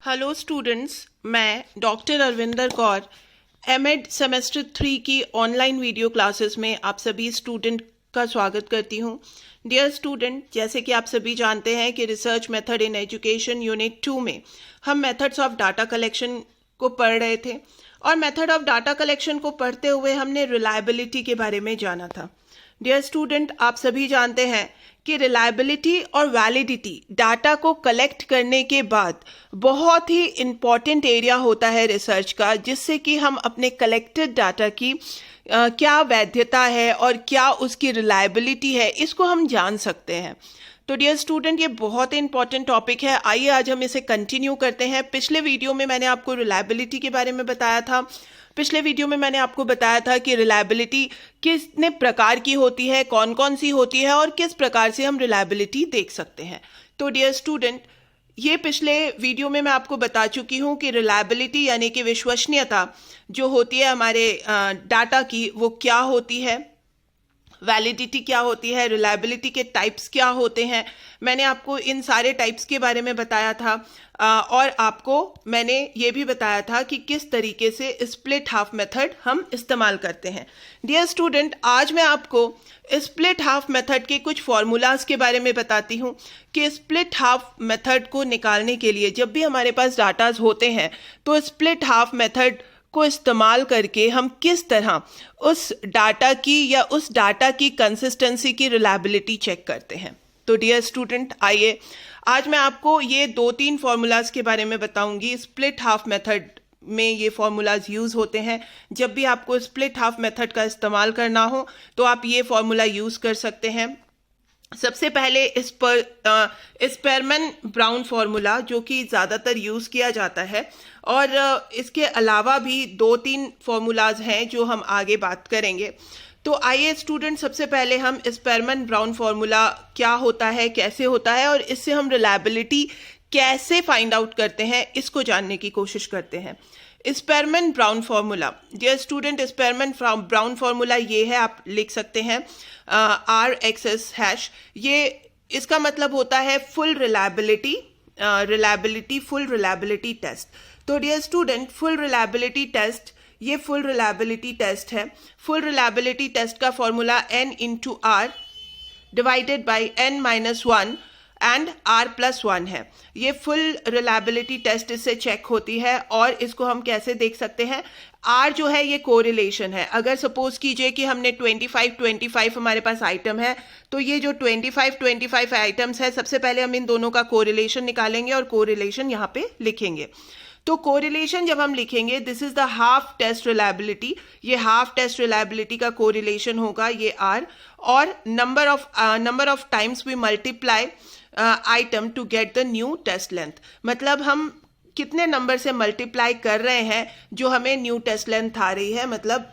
Hello students, मैं doctor Arvinder Kaur MEd semester 3 की online video classes में आप सभी स्टूडेंट का स्वागत करती हूँ। डियर स्टूडेंट, जैसे कि आप सभी जानते हैं कि research method in education unit 2 में हम मेथड्स ऑफ डाटा कलेक्शन को पढ़ रहे थे और मेथड ऑफ डाटा कलेक्शन को पढ़ते हुए हमने रिलायबिलिटी के बारे में जाना था। डियर स्टूडेंट, आप सभी जानते हैं कि रिलायबिलिटी और वैलिडिटी डाटा को कलेक्ट करने के बाद बहुत ही इम्पॉर्टेंट एरिया होता है रिसर्च का, जिससे कि हम अपने कलेक्टेड डाटा की क्या वैधता है और क्या उसकी रिलायबिलिटी है, इसको हम जान सकते हैं। तो डियर स्टूडेंट, ये बहुत ही इंपॉर्टेंट टॉपिक है। आइए आज हम इसे कंटिन्यू करते हैं। पिछले वीडियो में मैंने आपको रिलायबिलिटी के बारे में बताया था। पिछले वीडियो में मैंने आपको बताया था कि रिलायबिलिटी कितने प्रकार की होती है, कौन कौन सी होती है और किस प्रकार से हम रिलायबिलिटी देख सकते हैं। तो डियर स्टूडेंट, ये पिछले वीडियो में मैं आपको बता चुकी हूँ कि रिलायबिलिटी यानी कि विश्वसनीयता जो होती है हमारे डाटा की, वो क्या होती है, वैलिडिटी क्या होती है, रिलायबिलिटी के टाइप्स क्या होते हैं। मैंने आपको इन सारे टाइप्स के बारे में बताया था और आपको मैंने ये भी बताया था कि किस तरीके से स्प्लिट हाफ मेथड हम इस्तेमाल करते हैं। डियर स्टूडेंट, आज मैं आपको स्प्लिट हाफ मेथड के कुछ फॉर्मूलाज के बारे में बताती हूँ कि स्प्लिट हाफ मेथड को निकालने के लिए जब भी हमारे पास डाटाज होते हैं तो स्प्लिट हाफ मेथड को इस्तेमाल करके हम किस तरह उस डाटा की या उस डाटा की कंसिस्टेंसी की रिलायबिलिटी चेक करते हैं। तो डियर स्टूडेंट, आइए आज मैं आपको ये 2-3 फॉर्मूलाज के बारे में बताऊंगी। स्प्लिट हाफ मेथड में ये फॉर्मूलाज यूज़ होते हैं। जब भी आपको स्प्लिट हाफ मेथड का इस्तेमाल करना हो तो आप ये फॉर्मूला यूज़ कर सकते हैं। सबसे पहले स्पेरमैन ब्राउन फार्मूला, जो कि ज़्यादातर यूज़ किया जाता है, और इसके अलावा भी 2-3 फार्मूलाज हैं जो हम आगे बात करेंगे। तो आइए स्टूडेंट, सबसे पहले हम स्पेरमैन ब्राउन फार्मूला क्या होता है, कैसे होता है और इससे हम रिलायबिलिटी कैसे फाइंड आउट करते हैं, इसको जानने की कोशिश करते हैं। Spearman Brown formula, dear student, Spearman Brown formula ये है, आप लिख सकते हैं RXS#। ये इसका मतलब होता है full reliability full reliability test. तो dear student, full reliability test, ये फुल रिलायबिलिटी टेस्ट है। फुल रिलायबिलिटी टेस्ट का formula N/R divided by N-1 and R+1 है। ये फुल रिलायबिलिटी टेस्ट इससे चेक होती है और इसको हम कैसे देख सकते हैं। R जो है ये कोरिलेशन है। अगर सपोज कीजिए कि हमने 25 हमारे पास आइटम है, तो ये जो 25 आइटम्स है, सबसे पहले हम इन दोनों का कोरिलेशन निकालेंगे और कोरिलेशन यहाँ पे लिखेंगे। तो कोरिलेशन जब हम लिखेंगे, this is the half test reliability, ये हाफ टेस्ट रिलायबिलिटी का कोरिलेशन होगा, ये R, और number of times we multiply item to get the new test length. मतलब हम कितने नंबर से मल्टीप्लाई कर रहे हैं जो हमें न्यू टेस्ट लेंथ आ रही है, मतलब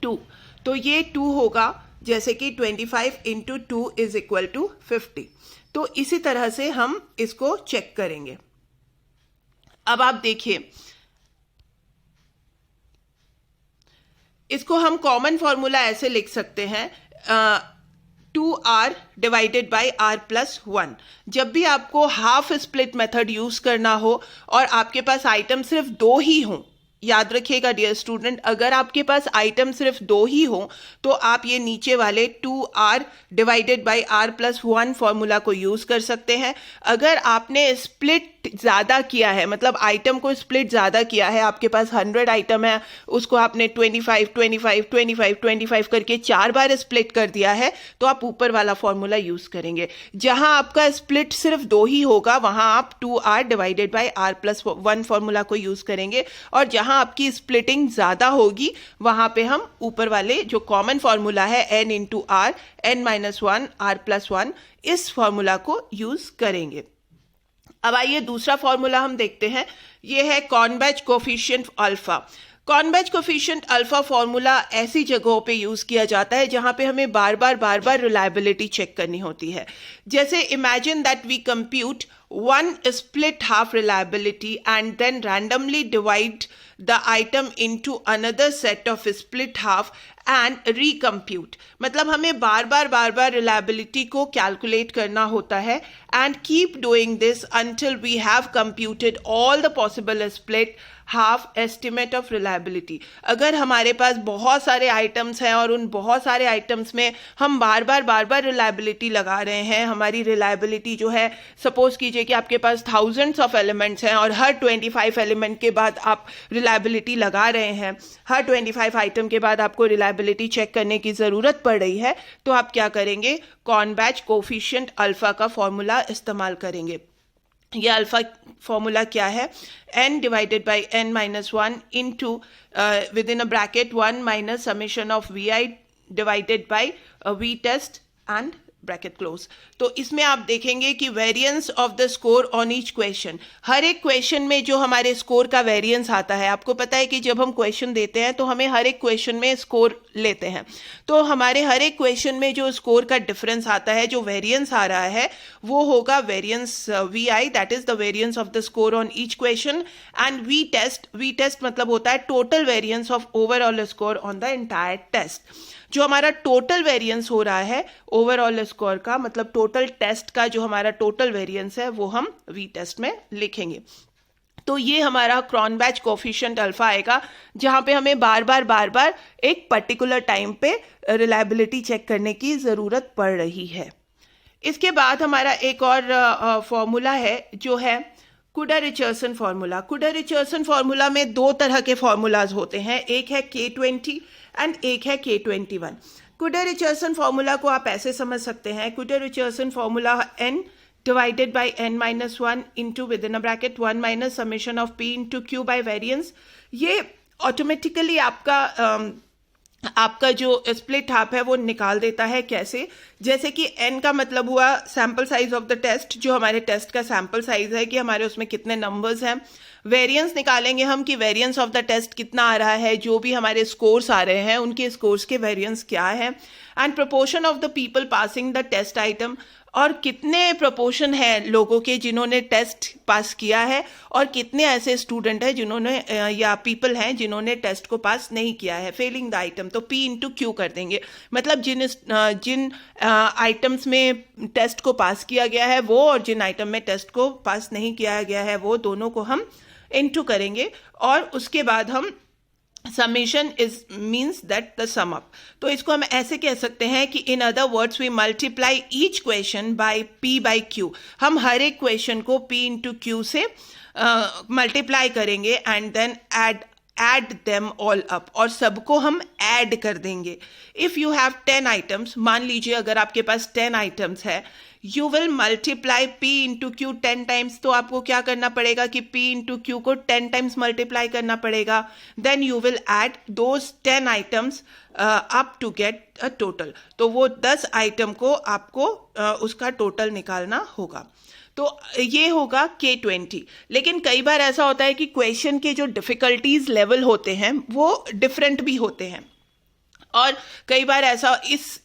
2। तो ये 2 होगा, जैसे कि 25 × 2 = 50। तो इसी तरह से हम इसको चेक करेंगे। अब आप देखिए, इसको हम कॉमन फॉर्मूला ऐसे लिख सकते हैं 2R डिवाइडेड बाई R+1। जब भी आपको हाफ स्प्लिट मेथड यूज करना हो और आपके पास आइटम सिर्फ 2 ही हों, याद रखिएगा डियर स्टूडेंट, अगर आपके पास आइटम सिर्फ 2 ही हों तो आप ये नीचे वाले 2R divided by R+1 formula को यूज कर सकते हैं। अगर आपने स्प्लिट ज़्यादा किया है, मतलब आइटम को स्प्लिट ज़्यादा किया है, आपके पास 100 आइटम है, उसको आपने 25 करके 4 बार स्प्लिट कर दिया है, तो आप ऊपर वाला फॉर्मूला यूज करेंगे। जहां आपका स्प्लिट सिर्फ 2 ही होगा, वहां आप 2R divided by R+1 formula को यूज करेंगे, और जहां आपकी स्प्लिटिंग ज्यादा होगी वहां पे हम ऊपर वाले जो कॉमन फॉर्मूला है N/R N-1 R+1, इस फॉर्मूला को यूज करेंगे। अब आइए दूसरा फॉर्मूला हम देखते हैं। ये है Cronbach coefficient alpha. Cronbach coefficient alpha formula ऐसी जगहों पे यूज किया जाता है जहां पे हमें बार बार रिलायबिलिटी चेक करनी होती है। जैसे imagine that we compute one split half reliability and then randomly divide the item into another set of split half and recompute. मतलब हमें बार बार रिलायबिलिटी को कैलकुलेट करना होता है and keep doing this until we have computed all the possible split half estimate of reliability. अगर हमारे पास बहुत सारे आइटम्स हैं और उन बहुत सारे आइटम्स में हम बार बार रिलायबिलिटी लगा रहे हैं, हमारी रिलायबिलिटी जो है, सपोज कीजिए कि आपके पास थाउजेंड्स ऑफ एलिमेंट्स हैं और हर 25 एलिमेंट के बाद आप रिलायबिलिटी लगा रहे हैं, हर 25 आइटम के बाद आपको रिलायबिलिटी चेक करने की ज़रूरत पड़ रही है, तो आप क्या करेंगे, कॉर्नबैच कोफिशिएंट अल्फा का फॉर्मूला इस्तेमाल करेंगे। ये अल्फा फॉर्मूला क्या है, n divided by n minus 1 into within a bracket 1 minus summation of vi divided by v test and bracket close. तो इसमें आप देखेंगे कि variance of the score on each question, हर एक क्वेश्चन में जो हमारे स्कोर का वेरिएंस आता है, आपको पता है कि जब हम क्वेश्चन देते हैं तो हमें हर एक क्वेश्चन में स्कोर लेते हैं, तो हमारे हर एक क्वेश्चन में जो स्कोर का डिफरेंस आता है, जो वेरिएंस आ रहा है, वो होगा variance vi, that is the variance of the score on each question, and v test मतलब होता है total variance of overall score on the entire test. जो हमारा टोटल वेरिएंस हो रहा है ओवरऑल स्कोर का, मतलब टोटल टेस्ट का जो हमारा टोटल वेरिएंस है, वो हम वी टेस्ट में लिखेंगे। तो ये हमारा क्रॉनबैच कोफिशिएंट अल्फा आएगा, जहां पे हमें बार बार एक पर्टिकुलर टाइम पे रिलायबिलिटी चेक करने की ज़रूरत पड़ रही है। इसके बाद हमारा एक और फॉर्मूला है जो है कुडर-रिचर्सन फॉर्मूला। कुडर-रिचर्सन फॉर्मूला में दो तरह के फॉर्मूलाज होते हैं, एक है K20 एंड एक है K21। कुडर-रिचर्सन फॉर्मूला को आप ऐसे समझ सकते हैं, Kuder Richardson formula n divided by n minus 1 into within a bracket 1 minus summation of p into q by variance. ये ऑटोमेटिकली आपका जो स्प्लिट हाफ है वो निकाल देता है। कैसे, जैसे कि n का मतलब हुआ sample size of the test, जो हमारे टेस्ट का सैंपल साइज है कि हमारे उसमें कितने नंबर्स हैं। वेरिएंस निकालेंगे हम कि वेरिएंस ऑफ द टेस्ट कितना आ रहा है, जो भी हमारे स्कोर्स आ रहे हैं उनके स्कोर्स के वेरिएंस क्या है, and proportion of the people passing the test item, और कितने प्रोपोर्शन है लोगों के जिन्होंने टेस्ट पास किया है और कितने ऐसे स्टूडेंट हैं जिन्होंने या पीपल हैं जिन्होंने टेस्ट को पास नहीं किया है, फेलिंग द आइटम। तो p इंटू क्यू कर देंगे, मतलब जिन आइटम्स में टेस्ट को पास किया गया है वो, और जिन आइटम में टेस्ट को पास नहीं किया गया है वो, दोनों को हम इनटू करेंगे, और उसके बाद हम summation is means that the sum up. तो इसको हम ऐसे कह सकते हैं कि in other words we multiply each question by p by q। हम हर एक क्वेश्चन को p इंटू क्यू से मल्टीप्लाई करेंगे and then add them all up, और सबको हम ऐड कर देंगे। इफ यू हैव 10 आइटम्स, मान लीजिए अगर आपके पास 10 आइटम्स है, you will multiply p into Q 10 times. तो आपको क्या करना पड़ेगा कि p इंटू क्यू को 10 टाइम्स मल्टीप्लाई करना पड़ेगा, then you will add those 10 items up to get a total. तो वो 10 आइटम को आपको उसका टोटल निकालना होगा। तो ये होगा K20। लेकिन कई बार ऐसा होता है कि क्वेश्चन के जो डिफिकल्टीज लेवल होते हैं वो डिफरेंट भी होते हैं, और कई बार ऐसा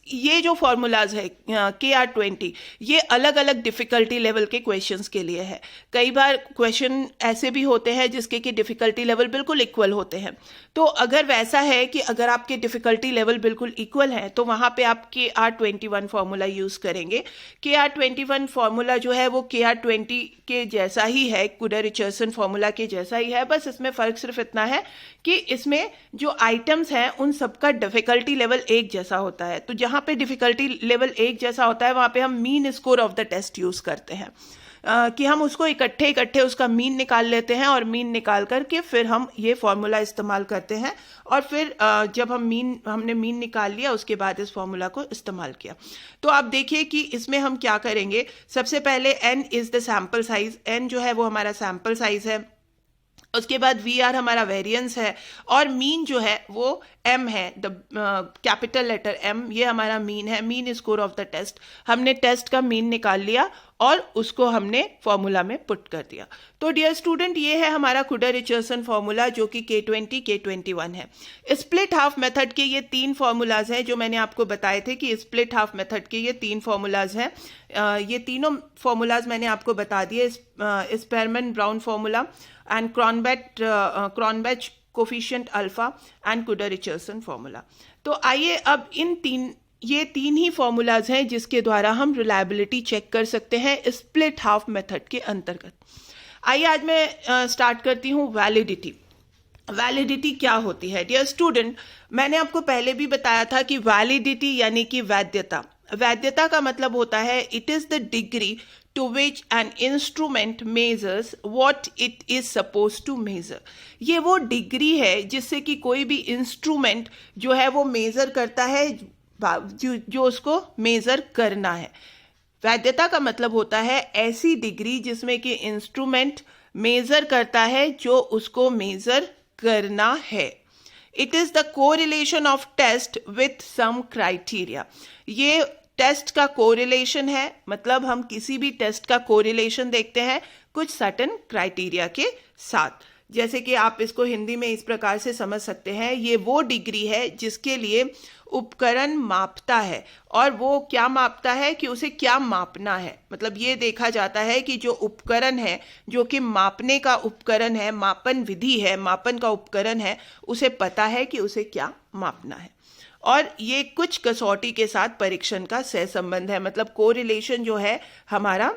ये जो फॉर्मूलाज है KR20, ये अलग अलग डिफिकल्टी लेवल के क्वेश्चंस के लिए है। कई बार क्वेश्चन ऐसे भी होते हैं जिसके कि डिफिकल्टी लेवल बिल्कुल इक्वल होते हैं। तो अगर वैसा है कि अगर आपके डिफिकल्टी लेवल बिल्कुल इक्वल है तो वहाँ पे आप KR21 फॉर्मूला यूज़ करेंगे। KR21 फॉर्मूला जो है वो KR20 के जैसा ही है, कुडर-रिचर्सन फॉर्मूला के जैसा ही है, बस इसमें फ़र्क सिर्फ इतना है कि इसमें जो आइटम्स हैं उन सबका डिफिकल्टी लेवल एक जैसा होता है। तो जहाँ पे डिफिकल्टी लेवल एक जैसा होता है वहाँ पे हम mean score of the test use करते हैं, कि हम उसको इकट्ठे उसका मीन निकाल लेते हैं, और मीन निकाल करके फिर हम ये फॉर्मूला इस्तेमाल करते हैं, और फिर जब हमने मीन निकाल लिया उसके बाद इस फॉर्मूला को इस्तेमाल किया। तो आप देखिए कि इसमें हम क्या करेंगे। सबसे पहले n is the sample size, n जो है वो हमारा सैम्पल साइज है। उसके बाद VR हमारा वेरिएंस है, और मीन जो है वो M है, द कैपिटल लेटर M, ये हमारा मीन है, mean score of the test. हमने टेस्ट का मीन निकाल लिया और उसको हमने फॉर्मूला में पुट कर दिया। तो डियर स्टूडेंट, ये है हमारा कुडर-रिचर्सन फॉर्मूला जो कि K20 K21 है। स्प्लिट हाफ मेथड के ये 3 फॉर्मूलाज हैं जो मैंने आपको बताए थे कि स्प्लिट हाफ मेथड के ये 3 फॉर्मूलाज हैं। ये तीनों फॉर्मूलाज मैंने आपको बता दिए, Spearman Brown formula and Cronbach coefficient alpha and Kuder Richardson formula. तो आइए अब ये तीन ही फॉर्मूलाज हैं जिसके द्वारा हम रिलायबिलिटी चेक कर सकते हैं स्प्लिट हाफ मेथड के अंतर्गत। आइए आज मैं स्टार्ट करती हूँ वैलिडिटी। वैलिडिटी क्या होती है? डियर स्टूडेंट, मैंने आपको पहले भी बताया था कि वैलिडिटी यानी कि वैधता। वैधता का मतलब होता है it is the degree to which an instrument measures what it is suppose to measure. ये वो डिग्री है जिससे कि कोई भी इंस्ट्रूमेंट जो है वो मेजर करता है जो उसको मेजर करना है। वैधता का मतलब होता है ऐसी डिग्री जिसमें कि इंस्ट्रूमेंट मेजर करता है जो उसको मेजर करना है। It is the correlation of test with some criteria. ये टेस्ट का कोरिलेशन है, मतलब हम किसी भी टेस्ट का कोरिलेशन देखते हैं कुछ सर्टेन क्राइटेरिया के साथ। जैसे कि आप इसको हिंदी में इस प्रकार से समझ सकते हैं, ये वो डिग्री है जिसके लिए उपकरण मापता है। और वो क्या मापता है कि उसे क्या मापना है, मतलब ये देखा जाता है कि जो उपकरण है, जो कि मापने का उपकरण है, मापन विधि है, मापन का उपकरण है, उसे पता है कि उसे क्या मापना है। और ये कुछ कसौटी के साथ परीक्षण का सहसंबंध है, मतलब कोरिलेशन जो है हमारा,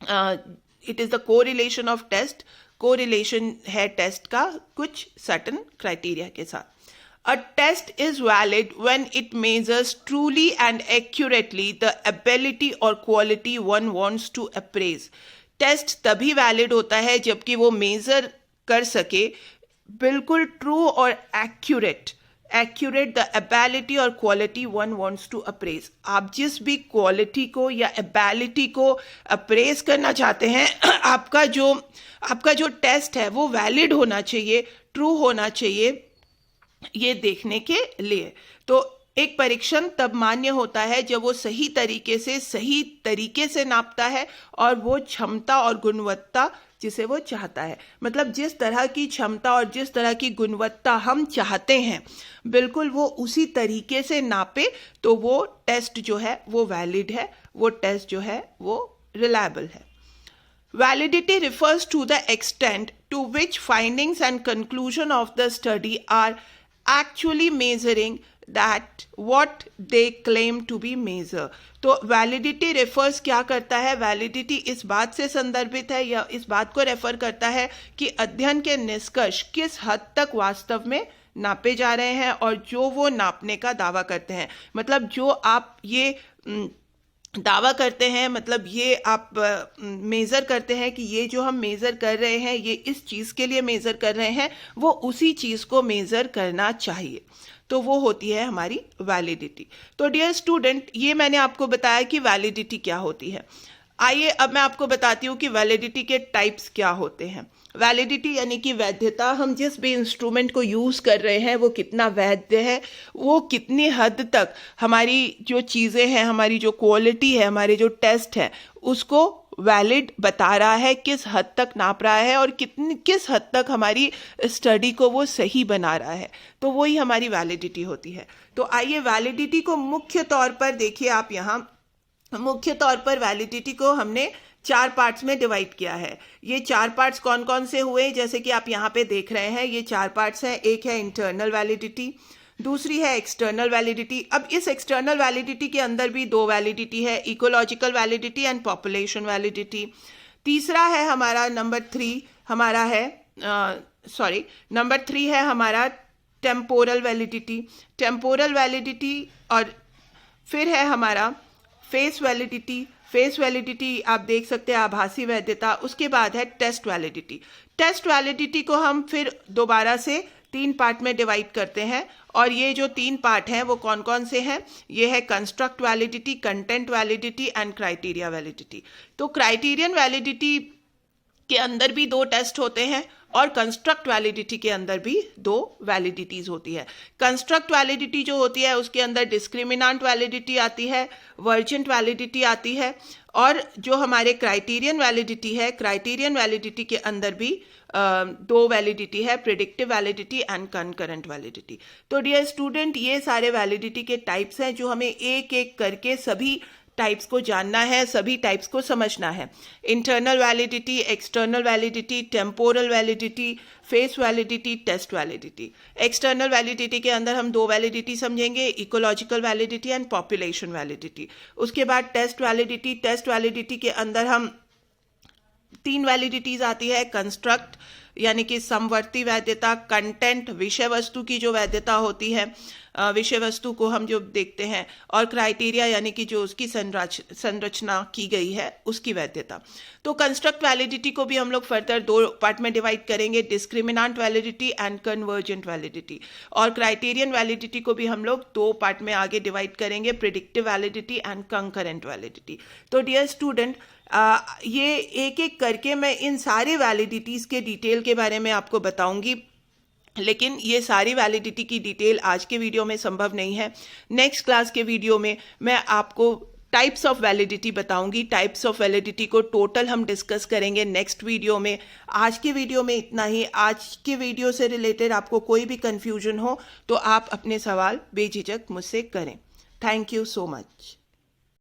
it is the correlation of test. Correlation है टेस्ट का कुछ सर्टेन क्राइटेरिया के साथ। A test is valid when it measures truly and accurately the ability or quality one wants to appraise. Test तभी वैलिड होता है जबकि वो मेजर कर सके बिल्कुल ट्रू और एक्यूरेट द एबिलिटी और quality one wants to appraise. आप जिस भी क्वालिटी को या एबिलिटी को अप्रेज करना चाहते हैं, आपका जो टेस्ट है वो वैलिड होना चाहिए, ट्रू होना चाहिए, ये देखने के लिए। तो एक परीक्षण तब मान्य होता है जब वो सही तरीके से नापता है और वो क्षमता और गुणवत्ता जिसे वो चाहता है, मतलब जिस तरह की क्षमता और जिस तरह की गुणवत्ता हम चाहते हैं बिल्कुल वो उसी तरीके से नापे, तो वो टेस्ट जो है वो वैलिड है, वो टेस्ट जो है वो रिलायबल है। Validity refers to the extent to which findings and conclusion of the study are actually measuring that what they claim to be measure। तो वैलिडिटी रेफर्स क्या करता है? वैलिडिटी इस बात से संदर्भित है या इस बात को रेफर करता है कि अध्ययन के निष्कर्ष किस हद तक वास्तव में नापे जा रहे हैं और जो वो नापने का दावा करते हैं। मतलब जो आप ये दावा करते हैं, मतलब ये आप मेज़र करते हैं कि ये जो हम मेज़र कर रहे हैं ये इस चीज़ के लिए मेज़र कर रहे हैं, वो उसी चीज़ को मेज़र करना चाहिए, तो वो होती है हमारी वैलिडिटी। तो डियर स्टूडेंट, ये मैंने आपको बताया कि वैलिडिटी क्या होती है। आइए अब मैं आपको बताती हूँ कि वैलिडिटी के टाइप्स क्या होते हैं। वैलिडिटी यानी कि वैधता, हम जिस भी इंस्ट्रूमेंट को यूज़ कर रहे हैं वो कितना वैध है, वो कितनी हद तक हमारी जो चीज़ें हैं, हमारी जो क्वालिटी है, हमारे जो टेस्ट है उसको वैलिड बता रहा है, किस हद तक नाप रहा है और किस हद तक हमारी स्टडी को वो सही बना रहा है, तो वही हमारी वैलिडिटी होती है। तो आइए वैलिडिटी को मुख्य तौर पर देखिए आप यहाँ। मुख्य तौर पर वैलिडिटी को हमने 4 पार्ट्स में डिवाइड किया है। ये 4 पार्ट्स कौन कौन से हुए, जैसे कि आप यहाँ पे देख रहे हैं, ये 4 पार्ट्स हैं। एक है इंटरनल वैलिडिटी, दूसरी है एक्सटर्नल वैलिडिटी। अब इस एक्सटर्नल वैलिडिटी के अंदर भी 2 वैलिडिटी है, ecological validity and population validity. तीसरा है हमारा नंबर 3 है हमारा टेम्पोरल वैलिडिटी और फिर है हमारा फेस वैलिडिटी आप देख सकते हैं, आभासी वैधता। उसके बाद है टेस्ट वैलिडिटी को हम फिर दोबारा से 3 पार्ट में डिवाइड करते हैं और ये जो 3 पार्ट हैं वो कौन कौन से हैं? ये है construct validity, content validity and criteria validity. तो क्राइटेरियन वैलिडिटी के अंदर भी 2 टेस्ट होते हैं और कंस्ट्रक्ट वैलिडिटी के अंदर भी 2 वैलिडिटीज होती है। कंस्ट्रक्ट वैलिडिटी जो होती है उसके अंदर डिस्क्रिमिनेंट वैलिडिटी आती है, वर्जेंट वैलिडिटी आती है, और जो हमारे क्राइटेरियन वैलिडिटी के अंदर भी 2 वैलिडिटी है, predictive validity and concurrent validity. तो डियर स्टूडेंट, ये सारे वैलिडिटी के टाइप्स हैं जो हमें एक एक करके सभी टाइप्स को जानना है, सभी टाइप्स को समझना है। Internal validity, external validity, temporal validity, face validity, test validity. External validity के अंदर हम 2 वैलिडिटी समझेंगे, ecological validity and population validity. उसके बाद टेस्ट वैलिडिटी। टेस्ट वैलिडिटी के अंदर हम 3 वैलिडिटीज आती है, कंस्ट्रक्ट यानी कि समवर्ती वैधता, कंटेंट विषय वस्तु की जो वैधता होती है, विषय वस्तु को हम जो देखते हैं, और क्राइटेरिया यानी कि जो उसकी संरचना की गई है उसकी वैधता। तो कंस्ट्रक्ट वैलिडिटी को भी हम लोग फर्दर 2 पार्ट में डिवाइड करेंगे, discriminant validity and convergent validity. और क्राइटेरियन वैलिडिटी को भी हम लोग 2 पार्ट में आगे डिवाइड करेंगे, predictive validity and concurrent validity. तो डियर स्टूडेंट, ये एक एक करके मैं इन सारी वैलिडिटीज़ के डिटेल के बारे में आपको बताऊंगी, लेकिन ये सारी वैलिडिटी की डिटेल आज के वीडियो में संभव नहीं है। नेक्स्ट क्लास के वीडियो में मैं आपको टाइप्स ऑफ वैलिडिटी बताऊंगी। टाइप्स ऑफ वैलिडिटी को टोटल हम डिस्कस करेंगे नेक्स्ट वीडियो में। आज के वीडियो में इतना ही। आज के वीडियो से रिलेटेड आपको कोई भी कंफ्यूजन हो तो आप अपने सवाल बेझिझक मुझसे करें। Thank you so much.